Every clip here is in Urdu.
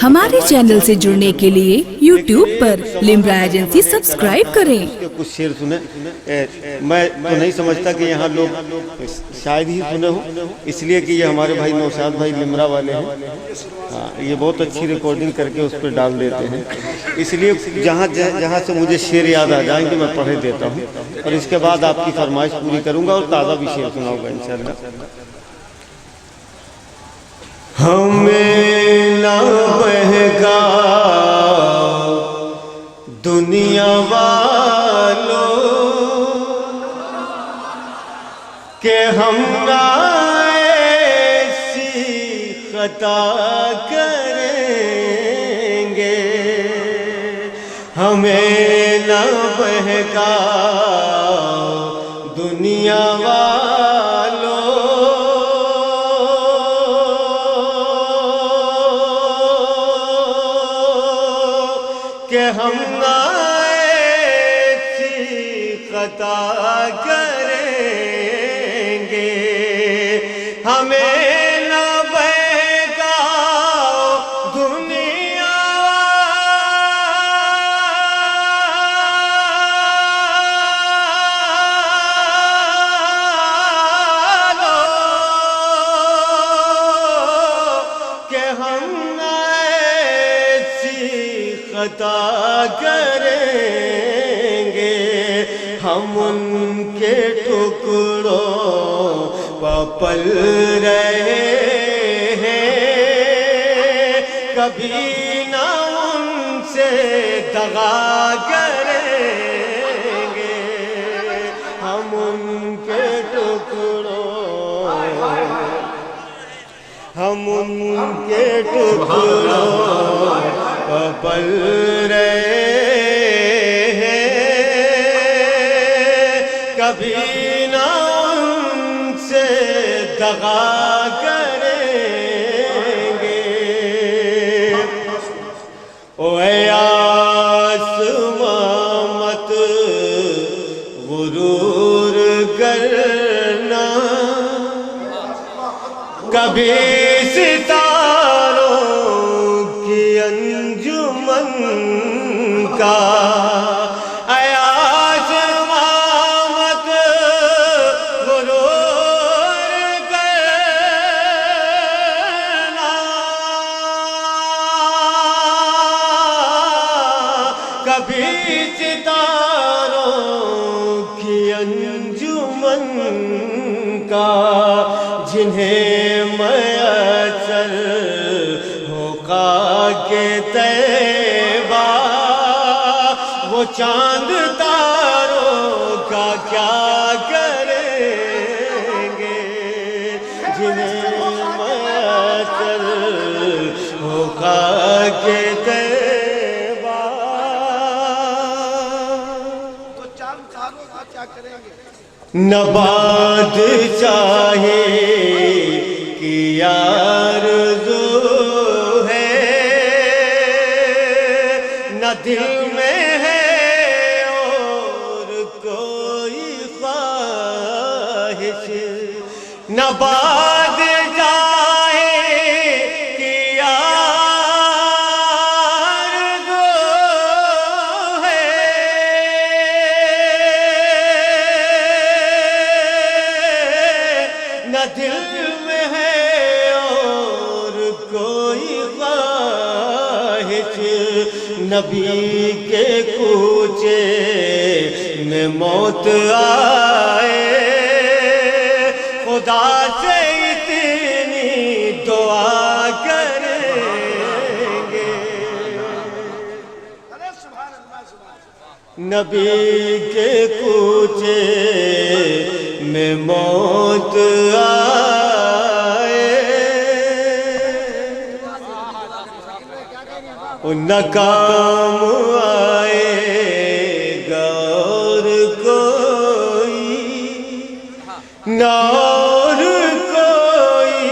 ہمارے چینل سے جڑنے کے لیے یوٹیوب پر لمرا ایجنسی سبسکرائب کریں۔ کچھ شعر سنیں، میں تو نہیں سمجھتا کہ یہاں لوگ شاید ہی سنے ہوں، اس لیے کہ یہ ہمارے بھائی نوشاد بھائی لمرا والے ہیں، یہ بہت اچھی ریکارڈنگ کر کے اس پہ ڈال دیتے ہیں، اس لیے جہاں سے مجھے شعر یاد آ جائیں گے میں پڑھ دیتا ہوں، اور اس کے بعد آپ کی فرمائش پوری کروں گا اور تازہ بھی شعر سناؤں گا انشاءاللہ۔ ہمیں نہ بہکا دنیا والوں کہ ہم نہ ایسی خطا کریں گے، ہمیں نہ بہکا دنیا والوں کہ ہم نہ ایسی خطا کریں گے، ہمیں نہ بہکا دنیا کہ ہم نہ ایسی خطا کریں گے، ہم ان کے ٹکڑوں پہ پل رہے ہیں، کبھی نہ ان سے دغا کریں گے، ہم ان کے ٹکڑوں پہ پل رہے ہیں، کبھی نہ ان سے دغا کریں گے۔ او اے آسماں مت غرور کرنا، کبھی ستاروں کی انجمن کا، اے آسماں مت غرور کرنا، کبھی ستاروں کی انجمن کا، جنہیں میسر ہو خاک طیبہ، وہ چاند تاروں کا کیا کریں گے، جنہیں میسر ہو خاک طیبہ، تو چاند تاروں کا کیا کریں گے۔ نہ بادشاہی کی آرزو ہے، نہ دل میں ہے اور کوئی خواہش، نہ بادشاہی کی آرزو ہے، نہ دل میں ہے اور کوئی خواہش، نبی کے کوچے میں موت آئے، خدا سے اتنی دعا کریں گے، نبی کے کوچے میں موت آئے، نہ کام آئے گا اور کوئی، نہ اور کوئی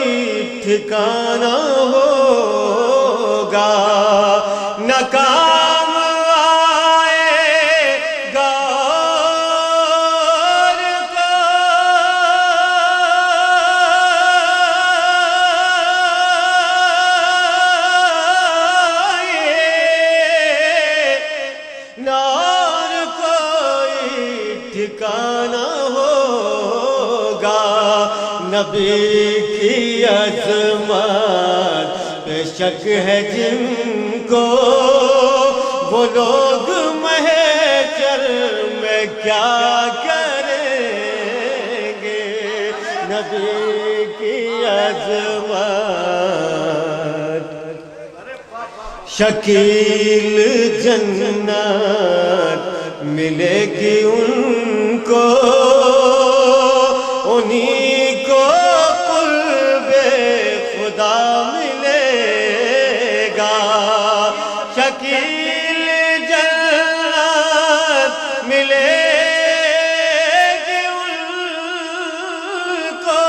ٹھکانہ ہوگا، نہ کام آئے گا اور کوئی، نبی کی عظمت پہ شک ہے جن کو، وہ لوگ محشر میں کیا کریں گے؟ نبی کی عظمت، شکیل جنت ملے گی ان کو، انہی کو قرب خدا ملے گا۔ شکیل جنت ملے گی ان کو،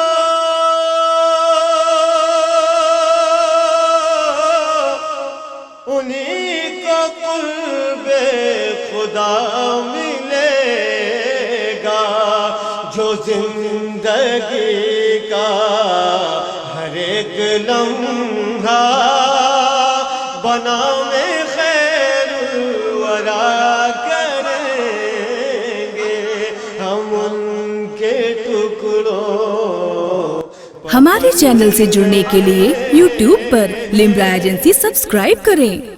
انہی کو قرب خدا ملے گا۔ جو زندگی کا ہر ایک لمحہ بنام خیر الورا کریں گے، ہم ان کے ٹکڑوں۔ ہمارے چینل سے جڑنے کے لیے YouTube پر لمرا ایجنسی سبسکرائب کریں۔